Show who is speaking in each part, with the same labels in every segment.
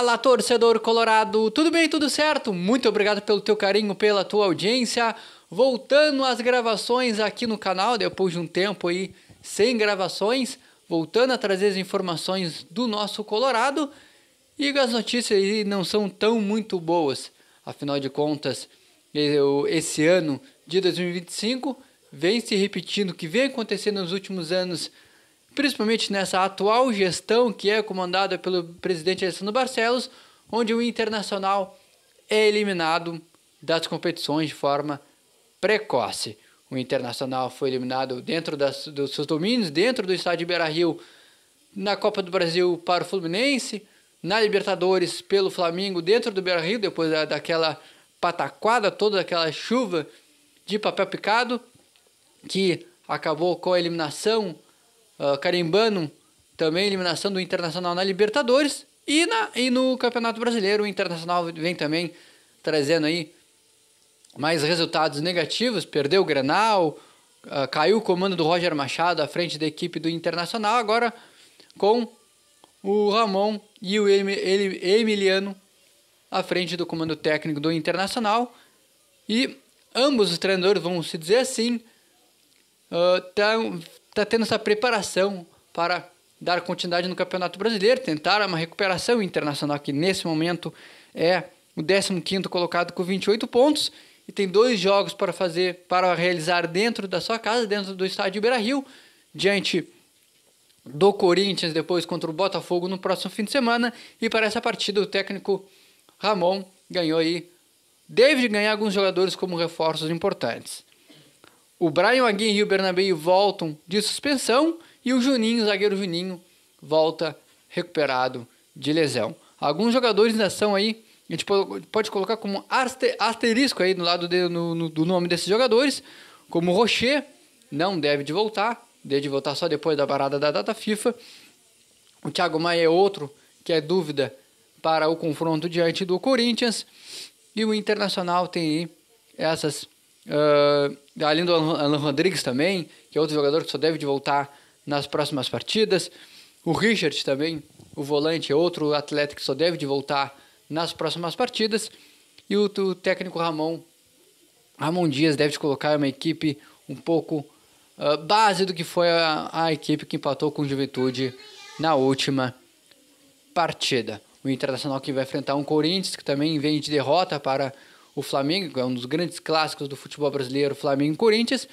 Speaker 1: Fala, torcedor colorado, tudo bem, tudo certo? Muito obrigado pelo teu carinho, pela tua audiência. Voltando às gravações aqui no canal, depois de um tempo aí sem gravações, voltando a trazer as informações do nosso Colorado. E as notícias aí não são tão muito boas. Afinal de contas, esse ano de 2025 vem se repetindo o que vem acontecendo nos últimos anos, principalmente nessa atual gestão que é comandada pelo presidente Alessandro Barcelos, onde o Internacional é eliminado das competições de forma precoce. O Internacional foi eliminado dentro dos seus domínios, dentro do estádio Beira-Rio, na Copa do Brasil para o Fluminense, na Libertadores pelo Flamengo dentro do Beira-Rio, depois daquela pataquada toda, daquela chuva de papel picado, que acabou com a eliminação, carimbando também a eliminação do Internacional na Libertadores e no Campeonato Brasileiro. O Internacional vem também trazendo aí mais resultados negativos, perdeu o Grenal, caiu o comando do Roger Machado à frente da equipe do Internacional, agora com o Ramon e o Emiliano à frente do comando técnico do Internacional. E ambos os treinadores, vamos se dizer assim, tá tendo essa preparação para dar continuidade no Campeonato Brasileiro, tentar uma recuperação. Internacional que nesse momento é o 15º colocado com 28 pontos e tem 2 jogos para realizar dentro da sua casa, dentro do estádio Beira-Rio, diante do Corinthians, depois contra o Botafogo no próximo fim de semana. E para essa partida o técnico Ramon deve ganhar alguns jogadores como reforços importantes. O Brian Aguirre e o Bernabéu voltam de suspensão e o Juninho, o zagueiro Juninho, volta recuperado de lesão. Alguns jogadores ainda são aí, a gente pode colocar como asterisco aí do lado do nome desses jogadores, como o Rocher, não deve voltar só depois da parada da data FIFA. O Thiago Maia é outro que é dúvida para o confronto diante do Corinthians. E o Internacional tem aí essas, além do Alan Rodrigues também, que é outro jogador que só deve voltar nas próximas partidas. O Richard também, o volante, é outro atleta que só deve voltar nas próximas partidas. E o técnico Ramon Dias deve colocar uma equipe um pouco base do que foi a equipe que empatou com o Juventude na última partida. O Internacional que vai enfrentar um Corinthians que também vem de derrota para o Flamengo, que é um dos grandes clássicos do futebol brasileiro, Flamengo e Corinthians.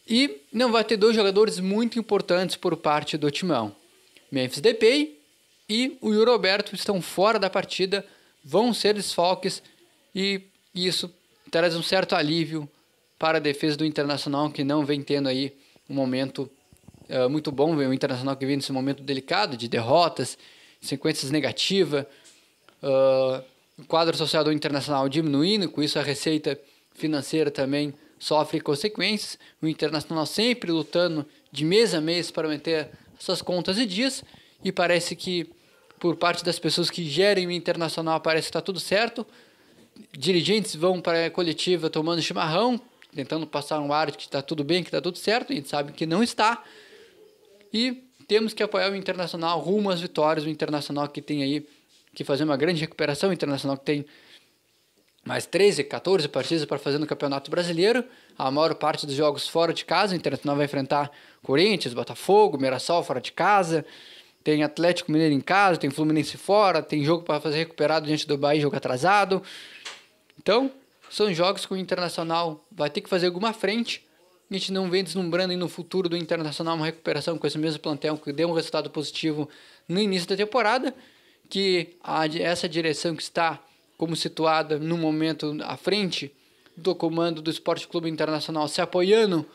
Speaker 1: E não vai ter 2 jogadores muito importantes por parte do Timão. Memphis Depay e o Yuri Alberto estão fora da partida, vão ser desfalques, e isso traz um certo alívio para a defesa do Internacional, que não vem tendo aí um momento muito bom. O Internacional que vem nesse momento delicado de derrotas, sequências negativas, o quadro social do Internacional diminuindo, com isso a receita financeira também sofre consequências. O Internacional sempre lutando de mês a mês para manter suas contas em dias, e parece que por parte das pessoas que gerem o Internacional parece que está tudo certo. Dirigentes vão para a coletiva tomando chimarrão, tentando passar um ar de que está tudo bem, que está tudo certo, e a gente sabe que não está. E temos que apoiar o Internacional rumo às vitórias. O Internacional que tem aí que fazer uma grande recuperação. O Internacional que tem mais 13, 14 partidas para fazer no Campeonato Brasileiro. A maior parte dos jogos fora de casa. O Internacional vai enfrentar Corinthians, Botafogo, Mirassol fora de casa. Tem Atlético Mineiro em casa, tem Fluminense fora. Tem jogo para fazer recuperado diante do Bahia, jogo atrasado. Então, são jogos que o Internacional vai ter que fazer alguma frente. A gente não vem deslumbrando aí no futuro do Internacional uma recuperação com esse mesmo plantel que deu um resultado positivo no início da temporada, que essa direção que está como situada no momento à frente do comando do Esporte Clube Internacional, se apoiando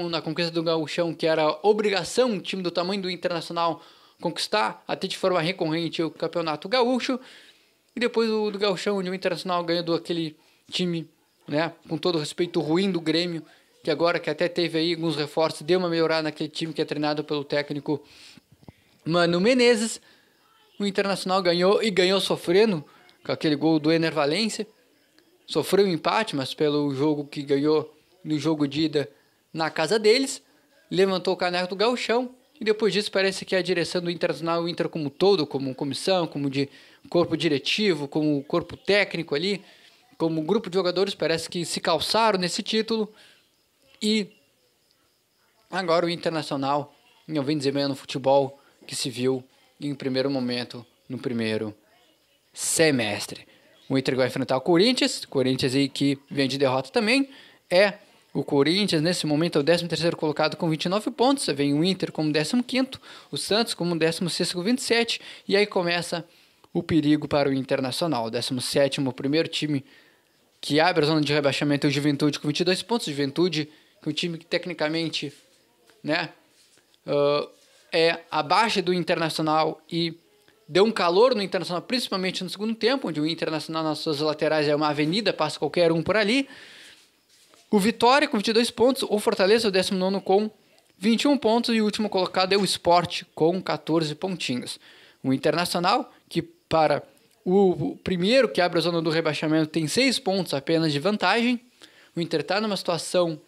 Speaker 1: na conquista do Gauchão, que era obrigação um time do tamanho do Internacional conquistar, até de forma recorrente, o Campeonato Gaúcho. E depois do Gauchão, onde o Internacional ganhou daquele time, né, com todo respeito, ruim do Grêmio, que agora que até teve aí alguns reforços, deu uma melhorada naquele time que é treinado pelo técnico Mano Menezes. O Internacional ganhou sofrendo, com aquele gol do Ener Valencia. Sofreu um empate, mas pelo jogo que ganhou no jogo de ida na casa deles. Levantou o caneco do Gauchão E depois disso parece que a direção do Internacional, o Inter como todo, como comissão, como de corpo diretivo, como corpo técnico ali, como grupo de jogadores, parece que se calçaram nesse título. E agora o Internacional não vem desempenhando no futebol que se viu em primeiro momento, no primeiro semestre. O Inter vai enfrentar o Corinthians aí que vem de derrota também. O Corinthians, nesse momento, é o 13º colocado com 29 pontos. Vem o Inter como 15º, o Santos como 16º com 27. E aí começa o perigo para o Internacional. O 17º, o primeiro time que abre a zona de rebaixamento é o Juventude com 22 pontos. Juventude, que é um time que tecnicamente, né, é abaixo do Internacional e deu um calor no Internacional, principalmente no segundo tempo, onde o Internacional nas suas laterais é uma avenida, passa qualquer um por ali. O Vitória com 22 pontos, o Fortaleza o 19º com 21 pontos e o último colocado é o Sport com 14 pontinhos. O Internacional, que para o primeiro que abre a zona do rebaixamento tem 6 pontos apenas de vantagem. O Inter está numa situação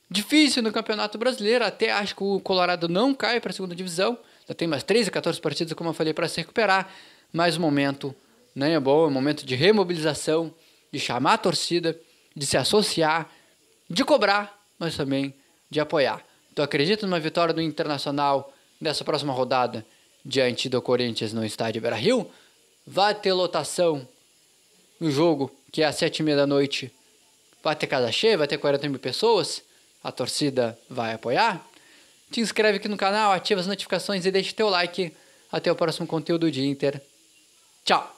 Speaker 1: difícil no Campeonato Brasileiro, até acho que o Colorado não cai para a segunda divisão. Já tem mais 13, 14 partidas, como eu falei, para se recuperar. Mas o momento não é bom, é um momento de remobilização, de chamar a torcida, de se associar, de cobrar, mas também de apoiar. Então acredito numa vitória do Internacional nessa próxima rodada diante do Corinthians no estádio Beira-Rio. Vai ter lotação no jogo, que é às 7h30 da noite. Vai ter casa cheia, vai ter 40 mil pessoas. A torcida vai apoiar. Te inscreve aqui no canal, ativa as notificações e deixa teu like. Até o próximo conteúdo de Inter. Tchau!